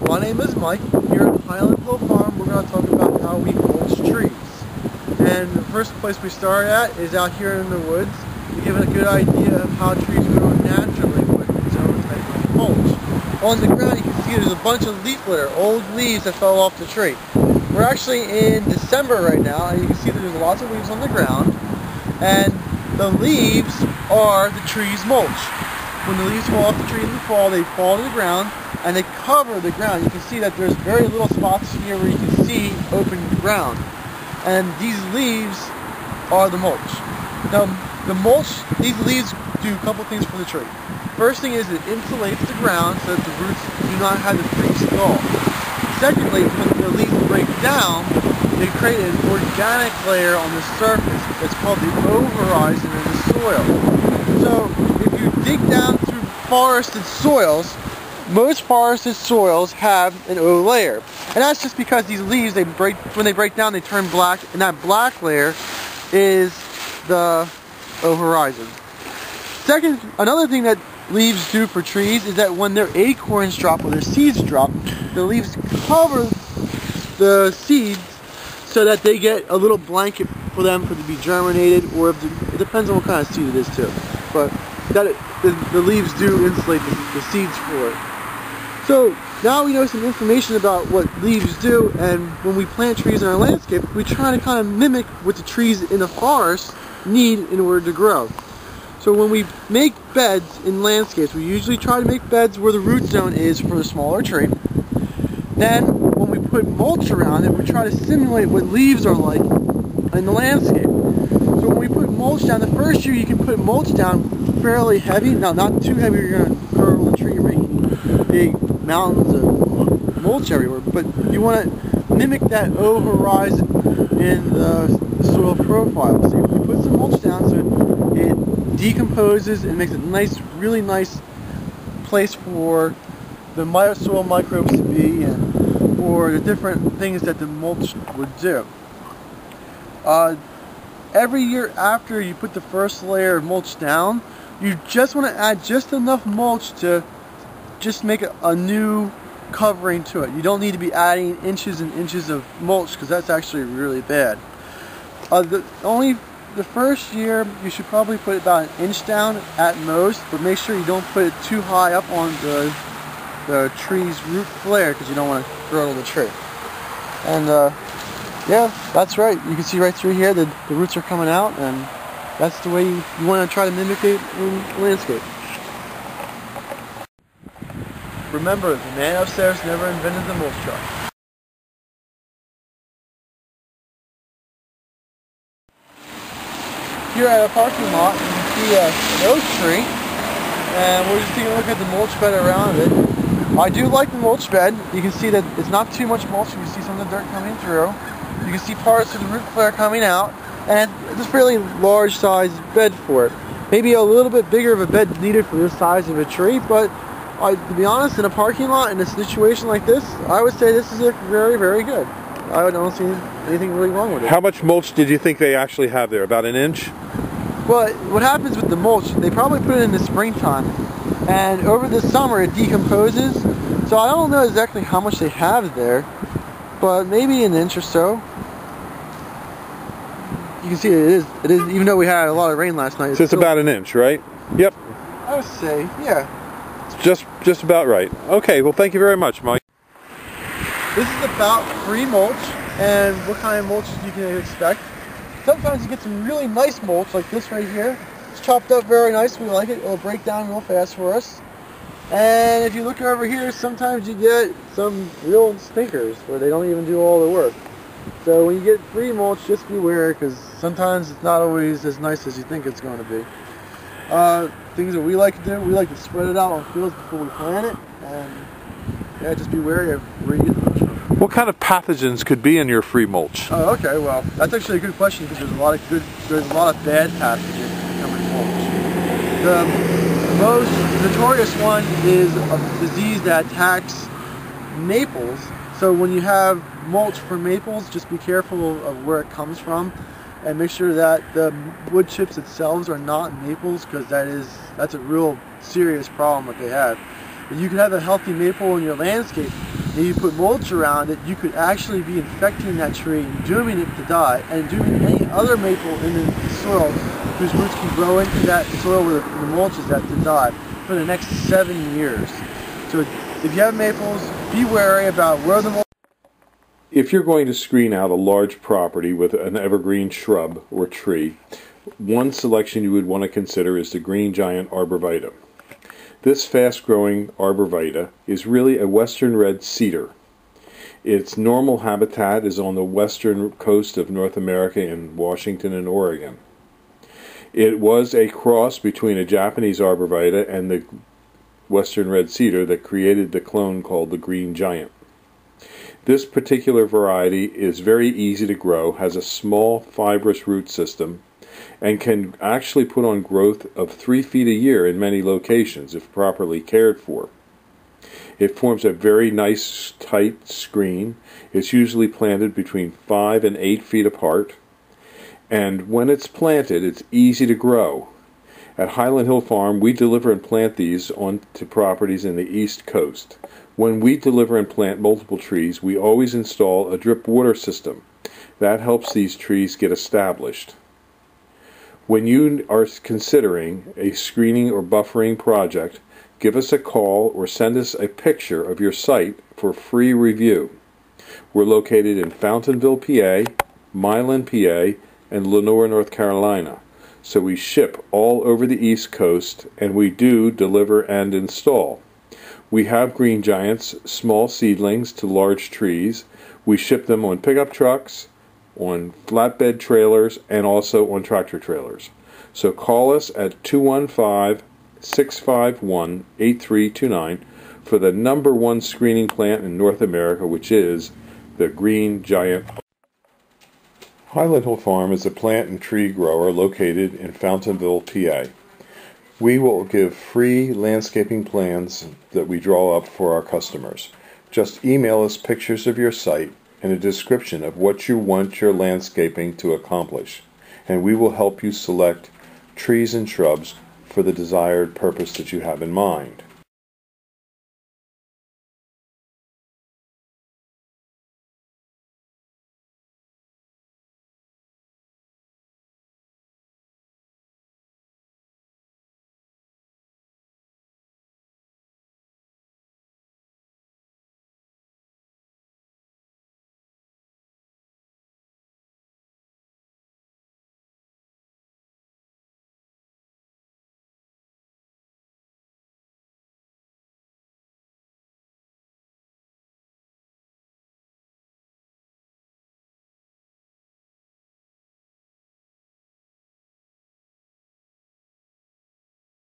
My name is Mike. Here at Highland Hill Farm, we're going to talk about how we mulch trees. And the first place we start at is out here in the woods to give it a good idea of how trees grow naturally with its own type of mulch. On the ground you can see there's a bunch of leaf litter, old leaves that fell off the tree. We're actually in December right now, and you can see that there's lots of leaves on the ground, and the leaves are the tree's mulch. When the leaves fall off the tree in the fall, they fall to the ground and they cover the ground. You can see that there's very little spots here where you can see open ground. And these leaves are the mulch. Now, the mulch, these leaves do a couple things for the tree. First thing is it insulates the ground so that the roots do not have to pre-stall. Secondly, when the leaves break down, they create an organic layer on the surface. It's called the over-horizon in the soil. So, if you dig down through forested soils, most forested soils have an O layer. And that's just because these leaves, when they break down, they turn black, and that black layer is the over-horizon. Second, another thing that leaves do for trees is that when their acorns drop or their seeds drop, the leaves cover the seeds so that they get a little blanket for them to be germinated, or if it depends on what kind of seed it is too. But the leaves do insulate the seeds for it. So now we know some information about what leaves do, and when we plant trees in our landscape, we try to kind of mimic what the trees in the forest need in order to grow. So when we make beds in landscapes, we usually try to make beds where the root zone is for the smaller tree. Then when we put mulch around it, we try to simulate what leaves are like in the landscape. So when we put mulch down, the first year you can put mulch down fairly heavy. Now, not too heavy, you're going to curl the tree, making big mountains of mulch everywhere, but you want to mimic that over-horizon in the soil profile. So you put some mulch down so it decomposes and makes a nice, really nice place for the soil microbes to be, and for the different things that the mulch would do. Every year after you put the first layer of mulch down, you just want to add just enough mulch to just make a new covering to it. You don't need to be adding inches and inches of mulch, because that's actually really bad. The first year you should probably put about an inch down at most, but make sure you don't put it too high up on the tree's root flare, because you don't want to girdle the tree. And yeah, that's right. You can see right through here that the roots are coming out, and that's the way you want to try to mimic it in landscape. Remember, the man upstairs never invented the mulch truck. Here at a parking lot, you can see an oak tree, and we're just taking a look at the mulch bed around it. I do like the mulch bed. You can see that it's not too much mulch. You can see some of the dirt coming through. You can see parts of the root flare coming out, and it's a fairly large sized bed for it. Maybe a little bit bigger of a bed needed for this size of a tree, but to be honest, in a parking lot in a situation like this, I would say this is very, very good. I don't see anything really wrong with it. How much mulch did you think they actually have there? About an inch? Well, what happens with the mulch, they probably put it in the springtime, and over the summer it decomposes, so I don't know exactly how much they have there, but maybe an inch or so. You can see it is even though we had a lot of rain last night. So it's about an inch, right? Yep. I would say, yeah. It's just about right. Okay, well, thank you very much, Mike. This is about free mulch, and what kind of mulch you can expect. Sometimes you get some really nice mulch, like this right here. It's chopped up very nice. We like it. It'll break down real fast for us. And if you look over here, sometimes you get some real stinkers where they don't even do all the work. So when you get free mulch, just beware, because sometimes it's not always as nice as you think it's going to be. Things that we like to do, we like to spread it out on fields before we plant it, and yeah, just be wary of where you get the mulch from. What kind of pathogens could be in your free mulch? Oh, okay, well, that's actually a good question, because there's a lot of bad pathogens that come in mulch. The most notorious one is a disease that attacks maples. So when you have mulch for maples, just be careful of where it comes from, and make sure that the wood chips themselves are not maples, because that's a real serious problem that they have. You can have a healthy maple in your landscape, and you put mulch around it, you could actually be infecting that tree and dooming it to die, and dooming any other maple in the soil whose roots can grow into that soil where the mulch is at to die for the next 7 years. So if you have maples, be wary about where the mulch. If you're going to screen out a large property with an evergreen shrub or tree, one selection you would want to consider is the green giant arborvitae. This fast-growing arborvitae is really a western red cedar. Its normal habitat is on the western coast of North America in Washington and Oregon. It was a cross between a Japanese arborvitae and the western red cedar that created the clone called the green giant. This particular variety is very easy to grow, has a small fibrous root system, and can actually put on growth of 3 feet a year in many locations if properly cared for. It forms a very nice tight screen. It's usually planted between 5 and 8 feet apart, and when it's planted, it's easy to grow. At Highland Hill Farm, we deliver and plant these onto properties in the East Coast. When we deliver and plant multiple trees, we always install a drip water system. That helps these trees get established. When you are considering a screening or buffering project, give us a call or send us a picture of your site for free review. We're located in Fountainville, PA, Milan, PA, and Lenore, North Carolina. So we ship all over the East Coast, and we do deliver and install. We have green giants, small seedlings to large trees. We ship them on pickup trucks, on flatbed trailers, and also on tractor trailers. So call us at 215-651-8329 for the #1 screening plant in North America, which is the green giant. Highland Hill Farm is a plant and tree grower located in Fountainville, PA. We will give free landscaping plans that we draw up for our customers. Just email us pictures of your site and a description of what you want your landscaping to accomplish, and we will help you select trees and shrubs for the desired purpose that you have in mind.